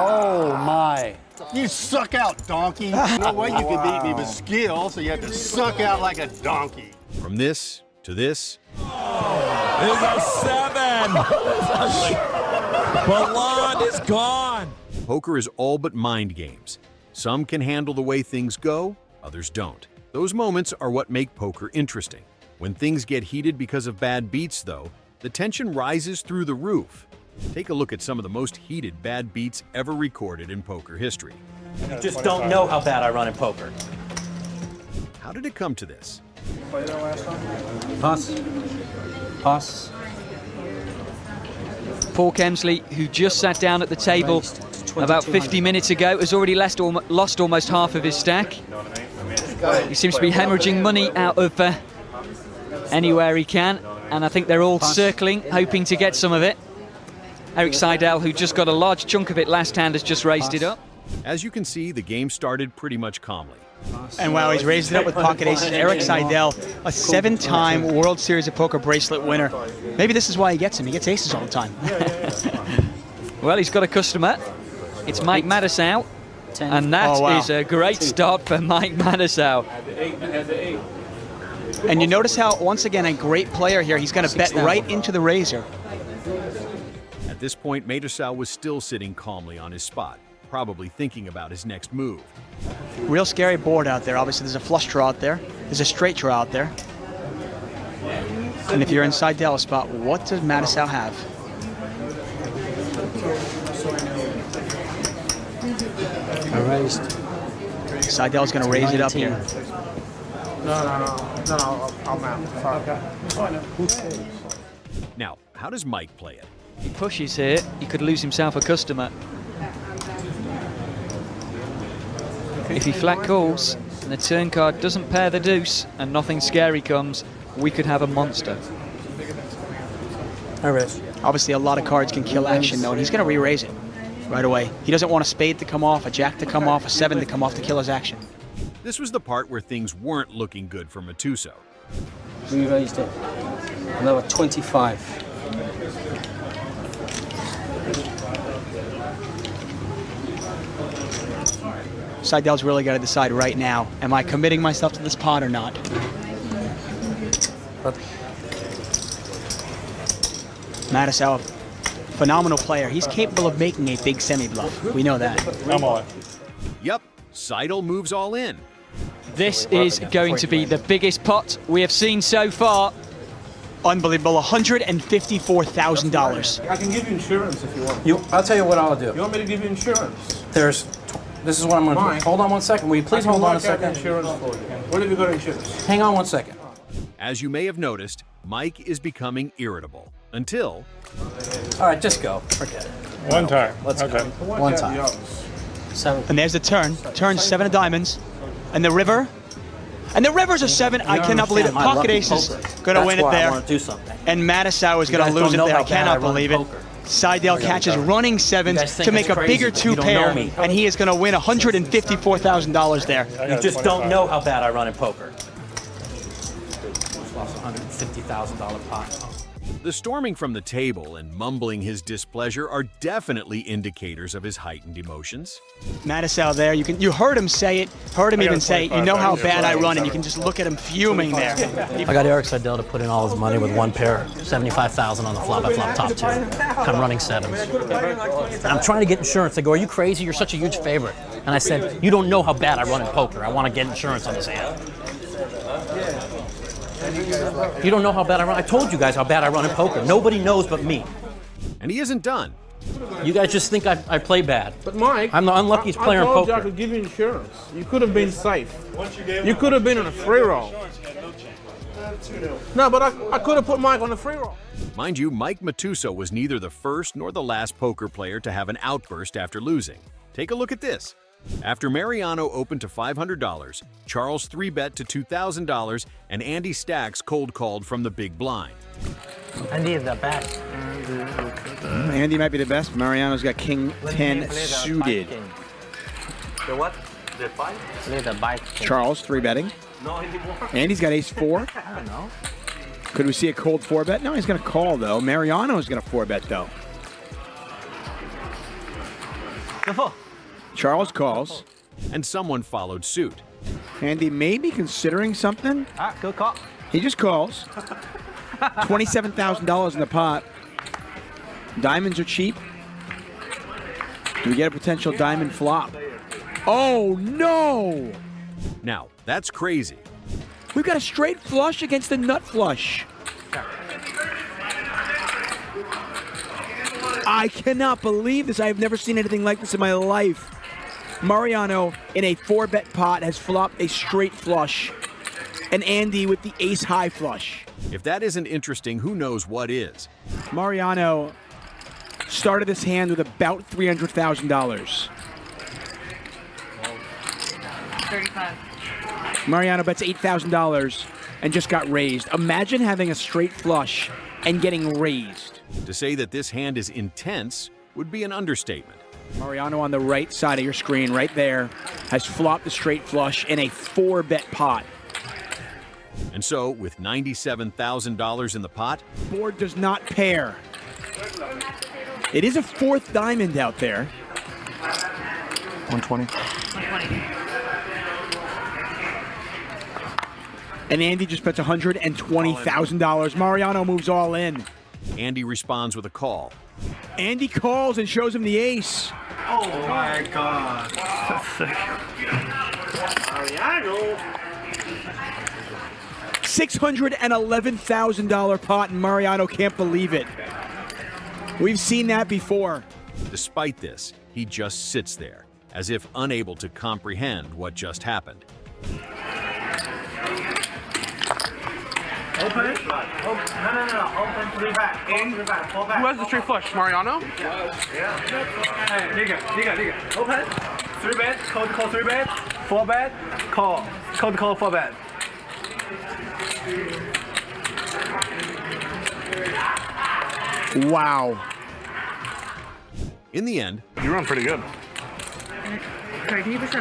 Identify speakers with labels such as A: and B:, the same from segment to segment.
A: Oh, my.
B: You suck out, donkey. No way you can beat me with skill, so you have to suck out like a donkey.
C: From this to this.
D: There's a 7. Ballon is gone.
C: Poker is all but mind games. Some can handle the way things go, others don't. Those moments are what make poker interesting. When things get heated because of bad beats, though, the tension rises through the roof. Take a look at some of the most heated bad beats ever recorded in poker history.
E: You just don't know how bad I run in poker.
C: How did it come to this?
A: Pass. Pass.
F: Paul Kemsley, who just sat down at the table about 50 minutes ago, has already lost almost half of his stack. He seems to be hemorrhaging money out of anywhere he can, and I think they're all circling, hoping to get some of it. Eric Seidel, who just got a large chunk of it last hand, has just raised it up.
C: As you can see, the game started pretty much calmly.
G: And wow, he's raised it up with pocket aces. Eric Seidel, a 7-time World Series of Poker bracelet winner. Maybe this is why he gets him. He gets aces all the time.
F: Well, he's got a customer. It's Mike Mattisau. And that is a great start for Mike Mattisau.
G: And you notice how, once again, a great player here. He's going to bet right into the razor.
C: At this point, Mattisau was still sitting calmly on his spot, probably thinking about his next move.
G: Real scary board out there. Obviously, there's a flush draw out there. There's a straight draw out there. And if you're in Seidel's spot, what does Mattisau have?
A: Raised.
G: Seidel's going to raise it up here.
H: No, I'm out. Sorry.
C: Now, how does Mike play it?
F: If he pushes here, he could lose himself a customer. If he flat calls and the turn card doesn't pair the deuce and nothing scary comes, we could have a monster.
G: Obviously, a lot of cards can kill action, though, and he's going to re-raise it right away. He doesn't want a spade to come off, a jack to come off, a 7 to come off to kill his action.
C: This was the part where things weren't looking good for Mattisau.
A: Re-raised it. Another 25.
G: Seidel's really got to decide right now, am I committing myself to this pot or not? Mattisau, phenomenal player. He's capable of making a big semi-bluff. We know that.
H: I'm on.
C: Yep, Seidel moves all in.
F: This is going to be the biggest pot we have seen so far.
G: Unbelievable, $154,000.
H: I can give you insurance if you want.
E: I'll tell you what I'll do.
H: You want me to give you insurance?
E: This is what I'm going to do. Hold on one second. Will you please hold on a second?
H: Insurance for you. Where have you got insurance?
E: Hang on one second.
C: As you may have noticed, Mike is becoming irritable until...
E: All right, just go. Forget it.
H: One time.
E: Let's go. One time. 7.
G: And there's the turn. Turn 7 of diamonds. And the river. And the river's a 7. I cannot believe it. Pocket ace is going to win it there.
E: I want to do something.
G: And Mattisau is going to lose it there. I cannot believe it. Seidel catches running 7s to make a bigger 2-pair, and he is going to win $154,000 there.
E: You just don't know how bad I run in poker. Lost $150,000 pot.
C: The storming from the table and mumbling his displeasure are definitely indicators of his heightened emotions.
G: Mattisau there, you heard him say it, heard him even say, you know how bad I run, and you can just look at him fuming there.
E: I got Eric Seidel to put in all his money with one pair, $75,000 on the flop. I flop top 2. I'm running 7s. And I'm trying to get insurance. They go, are you crazy? You're such a huge favorite. And I said, you don't know how bad I run in poker. I want to get insurance on this hand. You don't know how bad I run. I told you guys how bad I run in poker. Nobody knows but me.
C: And he isn't done.
E: You guys just think I play bad.
H: But Mike,
E: I'm the unluckiest player in
H: I told
E: poker.
H: you I could give you insurance. You could have been safe. You could have been on a free roll. No, but I could have put Mike on a free roll.
C: Mind you, Mike Mattisau was neither the first nor the last poker player to have an outburst after losing. Take a look at this. After Mariano opened to $500, Charles 3-bet to $2,000, and Andy Stacks cold-called from the big blind.
E: Andy is the best.
I: Andy might be the best. Mariano's got King 10 suited.
E: The what? The 5? The bike.
I: Charles 3-betting.
E: No anymore.
I: Andy's got ace 4.
E: I don't know.
I: Could we see a cold 4-bet? No, he's going to call, though. Mariano's going to 4-bet, though. Charles calls.
C: And someone followed suit.
I: Andy may be considering something.
J: Good call.
I: He just calls. $27,000 in the pot. Diamonds are cheap. Do we get a potential diamond flop? Oh, no!
C: Now, that's crazy.
I: We've got a straight flush against a nut flush. I cannot believe this. I have never seen anything like this in my life. Mariano, in a 4-bet pot, has flopped a straight flush. And Andy with the ace-high flush.
C: If that isn't interesting, who knows what is?
I: Mariano started this hand with about $300,000.
K: 35.
I: Mariano bets $8,000 and just got raised. Imagine having a straight flush and getting raised.
C: To say that this hand is intense would be an understatement.
I: Mariano on the right side of your screen, right there, has flopped a straight flush in a 4-bet pot.
C: And so, with $97,000 in the pot,
I: board does not pair. It is a 4th diamond out there.
J: 120.
K: 120.
I: And Andy just bets $120,000. Mariano moves all in.
C: Andy responds with a call.
I: Andy calls and shows him the ace.
J: Oh my God. Mariano.
I: $611,000 pot, and Mariano can't believe it. We've seen that before.
C: Despite this, he just sits there, as if unable to comprehend what just happened.
J: Open. No. Open 3-bet. In 3-bet. 4-bet.
H: Who has the straight flush? Mariano?
J: Yeah. Hey, nigga. Open. 3-bet. Cold call 3-bet. 4-bet. Call. Cold call 4-bet.
I: Wow.
C: In the end,
H: You run pretty good.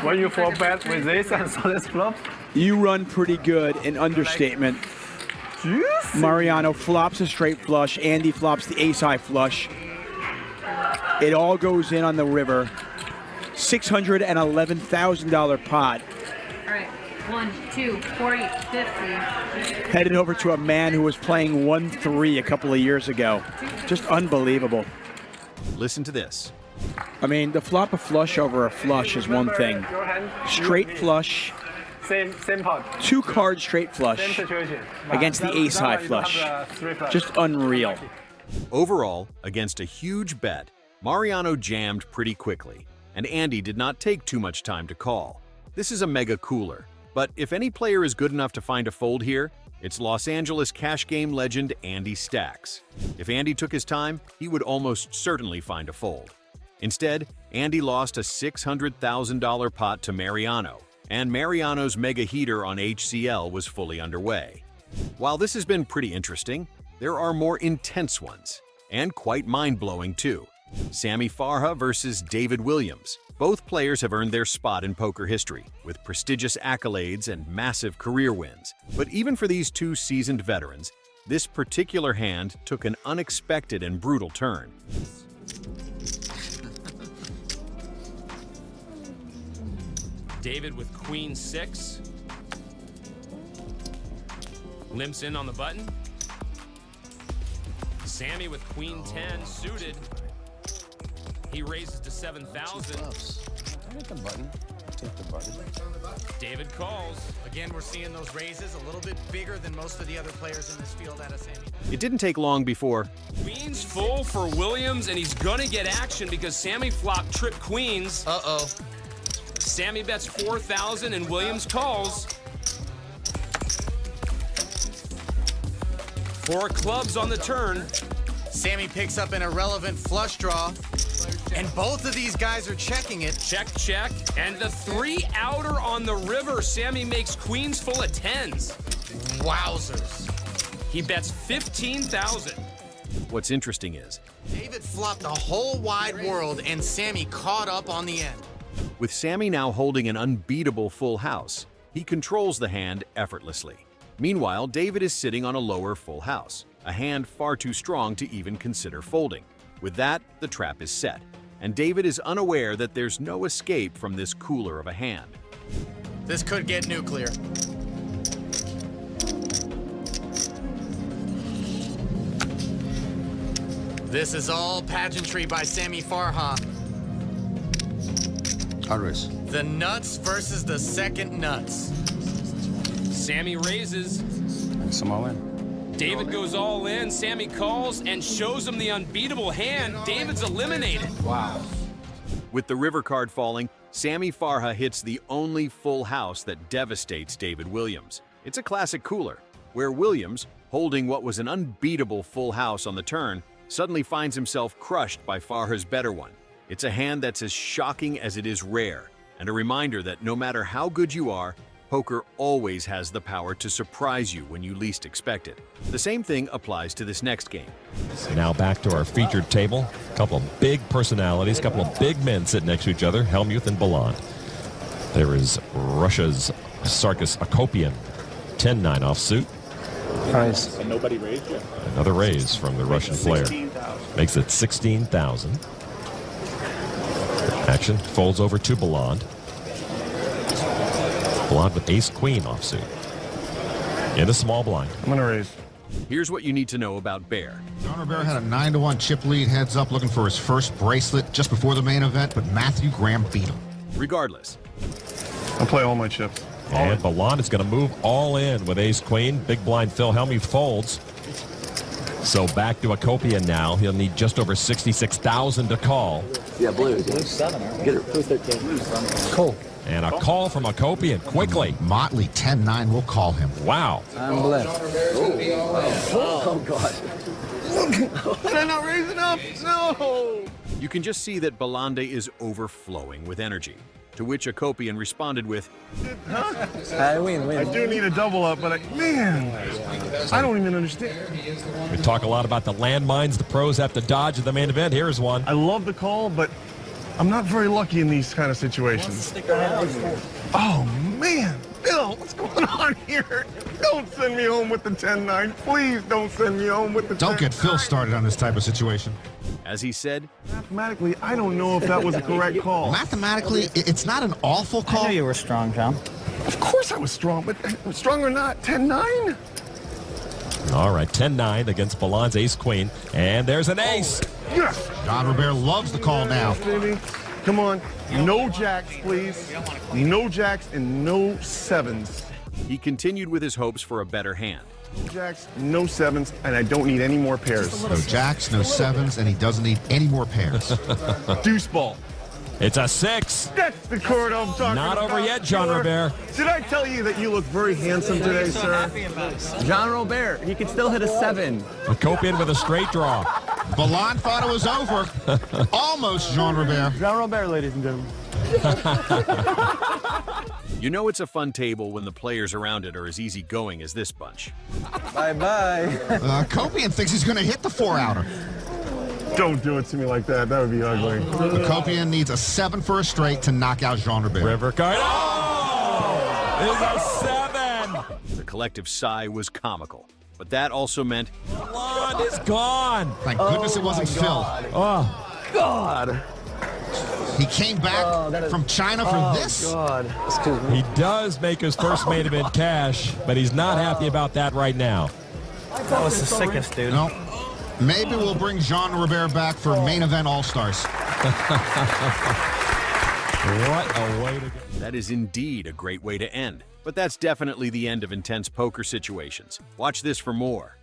J: When you 4-bet with this and so this flops.
I: You run pretty good, an understatement. Mariano flops a straight flush. Andy flops the ace-high flush. It all goes in on the river. $611,000 pot.
K: All right. 1, 2, 40, 50.
I: Headed over to a man who was playing 1-3 a couple of years ago. Just unbelievable.
C: listen to this.
I: I mean, the flop a flush over a flush is one thing. Straight flush.
J: Same pot.
I: 2-card straight flush
J: Same situation.
I: against the ace-high flush. Just unreal.
C: Overall, against a huge bet, Mariano jammed pretty quickly, and Andy did not take too much time to call. This is a mega cooler, but if any player is good enough to find a fold here, it's Los Angeles cash game legend Andy Stacks. If Andy took his time, he would almost certainly find a fold. Instead, Andy lost a $600,000 pot to Mariano, and Mariano's mega heater on HCL was fully underway. While this has been pretty interesting, there are more intense ones, and quite mind-blowing too. Sammy Farha versus David Williams. Both players have earned their spot in poker history, with prestigious accolades and massive career wins. But even for these two seasoned veterans, this particular hand took an unexpected and brutal turn.
L: David with Queen 6. Limps in on the button. Sammy with Queen 10 suited. He raises to 7,000.
M: Hit the button. Take the button.
L: David calls.
N: Again, we're seeing those raises a little bit bigger than most of the other players in this field out of Sammy.
C: It didn't take long before
L: Queens full for Williams, and he's gonna get action because Sammy flopped trip queens.
N: Uh-oh.
L: Sammy bets 4,000 and Williams calls. 4 clubs on the turn.
N: Sammy picks up an irrelevant flush draw, and both of these guys are checking it.
L: Check, check, and the 3 outer on the river. Sammy makes queens full of 10s.
N: Wowzers.
L: He bets 15,000.
C: What's interesting is,
N: David flopped the whole wide world, and Sammy caught up on the end.
C: with Sammy now holding an unbeatable full house, he controls the hand effortlessly. Meanwhile, David is sitting on a lower full house, a hand far too strong to even consider folding. With that, the trap is set. and David is unaware that there's no escape from this cooler of a hand.
N: This could get nuclear. This is all pageantry by Sammy Farha.
M: Endorse.
N: The nuts versus the second nuts.
L: Sammy raises.
M: And some all in.
L: David goes all in. Sammy calls and shows him the unbeatable hand. David's eliminated.
M: Wow.
C: With the river card falling, Sammy Farha hits the only full house that devastates David Williams. It's a classic cooler, where Williams, holding what was an unbeatable full house on the turn, suddenly finds himself crushed by Farha's better one. It's a hand that's as shocking as it is rare, and a reminder that no matter how good you are, poker always has the power to surprise you when you least expect it. The same thing applies to this next game.
O: Now back to our featured table. A couple of big personalities, a couple of big men sitting next to each other, Helmuth and Ballant. There is Russia's Sarkis Akopian, 10-9 offsuit.
M: Nice.
H: And nobody raised yet.
O: Another raise from the Russian player. Makes it 16,000. Action folds over to Ballant. Ballant with ace-queen offsuit. In a small blind.
H: I'm going to raise.
C: Here's what you need to know about Bear.
P: John Rivera had a 9-1 chip lead, heads up, looking for his first bracelet just before the main event, but Matthew Graham beat him.
C: Regardless,
H: I'll play all my chips.
O: And Ballant is going to move all in with ace-queen. Big blind Phil Helmuth folds. So back to Akopian now. He'll need just over 66,000 to call.
M: Yeah, blue. Blue 7. Get it. Blue 13. Cool.
O: And a call from Akopian quickly.
P: Motley 10-9 will call him.
O: Wow.
M: I'm blessed. Oh, God.
H: Did I not raise enough? No.
C: you can just see that Balande is overflowing with energy, to which Akopian responded with,
H: I win. I do need a double up, but man, I don't even understand.
O: We talk a lot about the landmines the pros have to dodge at the main event. Here's one.
H: I love the call, but I'm not very lucky in these kind of situations. Oh, man. Bill, what's going on here? Don't send me home with the 10-9. Please don't send me home with the 10-9.
P: Don't get Phil started on this type of situation.
C: As he said,
H: mathematically, I don't know if that was a correct call.
P: Mathematically, it's not an awful call.
Q: I knew you were strong, John.
H: Of course I was strong, but strong or not, 10-9?
O: All right, 10-9 against Balland's ace-queen, and there's an ace.
H: Yes!
P: John Robert loves the call now.
H: Baby. Come on, no jacks, please. No jacks and no sevens.
C: He continued with his hopes for a better hand.
H: No jacks, no sevens, and I don't need any more pairs.
P: No jacks, no sevens, and he doesn't need any more pairs.
H: Deuce ball.
O: It's a 6.
H: That's the card I'm talking
O: Not
H: about.
O: over yet, John Robert.
H: Did I tell you that you look very handsome today, sir?
Q: John Robert, he could still hit a 7.
O: Akopian with a straight draw.
P: Ballant thought it was over. Almost, Jean Robert.
Q: John Robert, ladies and gentlemen.
C: You know it's a fun table when the players around it are as easygoing as this bunch.
Q: Bye-bye.
P: Akopian thinks he's going to hit the 4-outer.
H: Don't do it to me like that. That would be ugly.
P: Akopian needs a 7 for a straight to knock out Jean Robert.
O: River card. Oh! It's a 7.
C: The collective sigh was comical, but that also meant
O: Balland is gone.
P: Thank goodness it wasn't Phil.
O: Oh,
Q: God.
P: He came back from China for this?
Q: God.
O: he does make his first main event cash, but he's not happy about that right now.
Q: That was the sickest, dude.
P: No. Maybe we'll bring Jean Robert back for main event All-Stars.
O: What a way to go.
C: that is indeed a great way to end. But that's definitely the end of intense poker situations. Watch this for more.